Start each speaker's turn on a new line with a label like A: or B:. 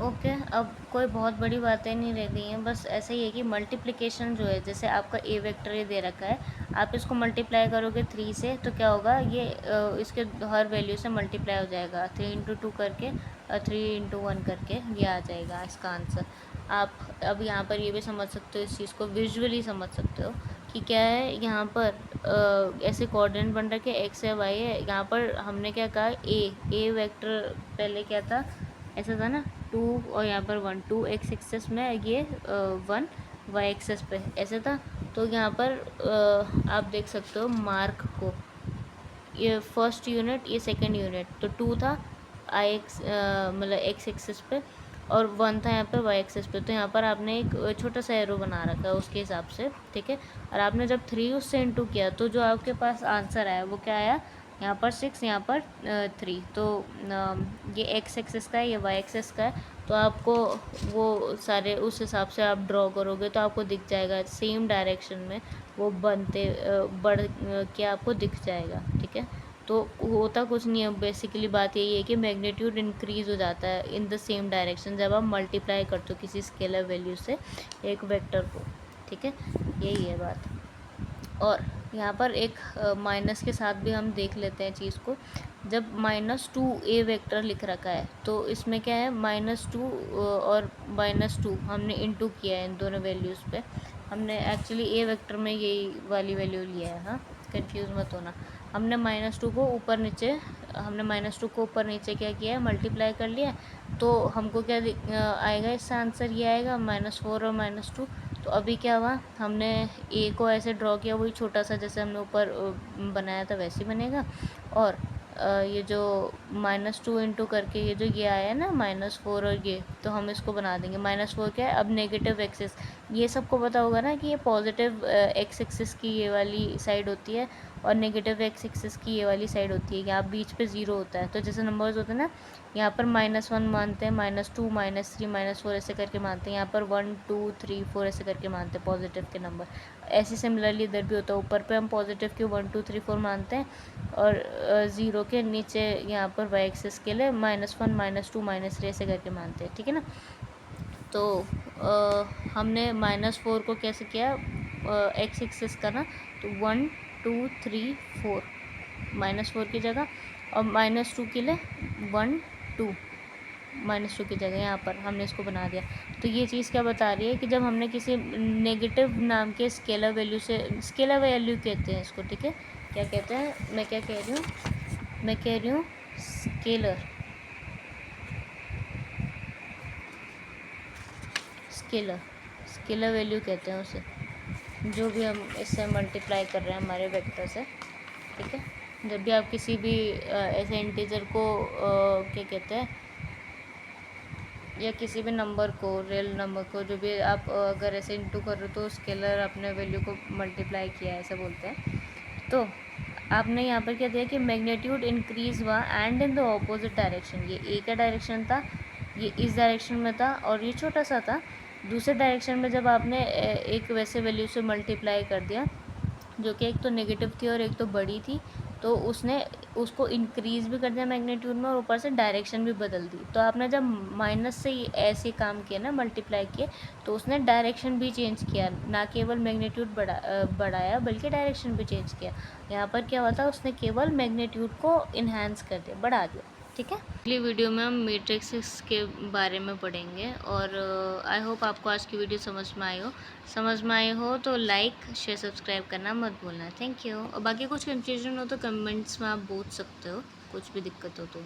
A: Okay, अब कोई बहुत बड़ी बातें नहीं रह गई हैं, बस ऐसा ही है कि मल्टीप्लिकेशन जो है, जैसे आपका ए वेक्टर ये दे रखा है, आप इसको मल्टीप्लाई करोगे 3 से तो क्या होगा, ये इसके हर वैल्यू से मल्टीप्लाई हो जाएगा 3 इंटू 2 करके, 3 इंटू 1 करके ये आ जाएगा इसका आंसर। आप अब यहाँ पर ये भी समझ सकते हो, इस चीज़ को विजुअली समझ सकते हो कि क्या है यहाँ पर ऐसे कोऑर्डिनेट बन रखे एक्स है वाई है। यहाँ पर हमने क्या कहा, ए वेक्टर पहले क्या था, ऐसा था ना, 2 और यहाँ पर 1, 2 एक्स एक्सेस में, ये 1 वाई एक्सेस पे ऐसे था। तो यहाँ पर आप देख सकते हो मार्क को, ये फर्स्ट यूनिट ये सेकंड यूनिट, तो 2 था आई एक्स मतलब एक्स एक्सेस पे, और 1 था यहाँ पे वाई एक्सेस पे। तो यहाँ पर आपने एक छोटा सा एरो बना रखा है उसके हिसाब से, ठीक है। और आपने जब 3 उससे इंटू किया तो जो आपके पास आंसर आया वो क्या आया, यहाँ पर 6, यहाँ पर 3। तो ये एक्स एक्सेस का है, ये वाई एक्सेस का है। तो आपको वो सारे उस हिसाब से आप ड्रॉ करोगे तो आपको दिख जाएगा सेम डायरेक्शन में वो बनते बढ़ के आपको दिख जाएगा, ठीक है। तो होता कुछ नहीं है, बेसिकली बात यही है कि मैग्नीट्यूड इंक्रीज़ हो जाता है इन द सेम डायरेक्शन जब आप मल्टीप्लाई करते हो किसी स्केलर वैल्यू से एक वेक्टर को, ठीक है। यही है बात। और यहाँ पर एक माइनस के साथ भी हम देख लेते हैं चीज़ को। जब -2 ए वेक्टर लिख रखा है तो इसमें क्या है, -2 और -2 हमने इंटू किया है इन दोनों वैल्यूज़ पे। हमने एक्चुअली ए वेक्टर में यही वाली वैल्यू लिया है, हाँ, कंफ्यूज मत होना। हमने -2 को ऊपर नीचे, हमने -2 को ऊपर नीचे क्या किया है, मल्टीप्लाई कर लिया। तो हमको क्या आएगा, इसका आंसर ये आएगा -4 और -2। तो अभी क्या हुआ, हमने ए को ऐसे ड्रॉ किया, वही छोटा सा जैसे हमने ऊपर बनाया था वैसे ही बनेगा। और ये जो -2 इंटू करके ये जो ये आया है ना -4 और ये, तो हम इसको बना देंगे। -4 क्या है, अब नेगेटिव एक्सिस, ये सबको पता होगा ना कि ये पॉजिटिव एक्स एक्सिस की ये वाली साइड होती है और नेगेटिव एक्स एक्सिस की ये वाली साइड होती है। यहाँ बीच पे 0 होता है। तो जैसे नंबर्स होते हैं ना, यहाँ पर -1 मानते हैं, -2 -3 -4 ऐसे करके मानते हैं। यहाँ पर 1 2 3 4 ऐसे करके मानते हैं पॉजिटिव के नंबर। ऐसे सिमिलरली इधर भी होता है, ऊपर पे हम पॉजिटिव के 1 2 3 4 मानते हैं, और 0 के नीचे यहाँ पर वाई एक्सिस के लिए -1 -2 -3 ऐसे करके मानते हैं, ठीक है ना। तो हमने -4 को कैसे किया, एक्स एक्सिस का ना, तो 1 2 3 4 -4 की जगह, और -2 के लिए 1 2 -2 की जगह यहाँ पर हमने इसको बना दिया। तो ये चीज़ क्या बता रही है कि जब हमने किसी नेगेटिव नाम के स्केलर वैल्यू से, स्केलर वैल्यू कहते हैं इसको, ठीक है। क्या कहते हैं, मैं क्या कह रही हूँ, मैं कह रही हूँ स्केलर, स्केलर स्केलर वैल्यू कहते हैं उसे, जो भी हम इससे मल्टीप्लाई कर रहे हैं हमारे वेक्टर से, ठीक है। जब भी आप किसी भी ऐसे इंटीजर को क्या कहते हैं, या किसी भी नंबर को, रियल नंबर को, जो भी आप अगर ऐसे इंटू कर रहे हो तो स्केलर अपने वैल्यू को मल्टीप्लाई किया है, ऐसा बोलते हैं। तो आपने यहाँ पर क्या दिया कि मैग्नीट्यूड इंक्रीज हुआ and in the opposite direction. ये ए का डायरेक्शन था, ये इस डायरेक्शन में था, और ये छोटा सा था। दूसरे डायरेक्शन में जब आपने एक वैसे वैल्यू से मल्टीप्लाई कर दिया जो कि एक तो नेगेटिव थी और एक तो बड़ी थी, तो उसने उसको इंक्रीज़ भी कर दिया मैग्नीट्यूड में, और ऊपर से डायरेक्शन भी बदल दी। तो आपने जब माइनस से ऐसे काम किया ना, मल्टीप्लाई किए, तो उसने डायरेक्शन भी चेंज किया, ना केवल मैग्नीट्यूड बढ़ाया बल्कि डायरेक्शन भी चेंज किया। यहाँ पर क्या हुआ था, उसने केवल मैग्नीट्यूड को इन्हांस कर दिया, बढ़ा दिया, ठीक है। अगली वीडियो में हम मैट्रिक्स के बारे में पढ़ेंगे, और आई होप आपको आज की वीडियो समझ में आई हो तो लाइक शेयर सब्सक्राइब करना मत भूलना। Thank you. और बाकी कुछ कन्फ्यूजन हो तो कमेंट्स में आप पूछ सकते हो, कुछ भी दिक्कत हो तो।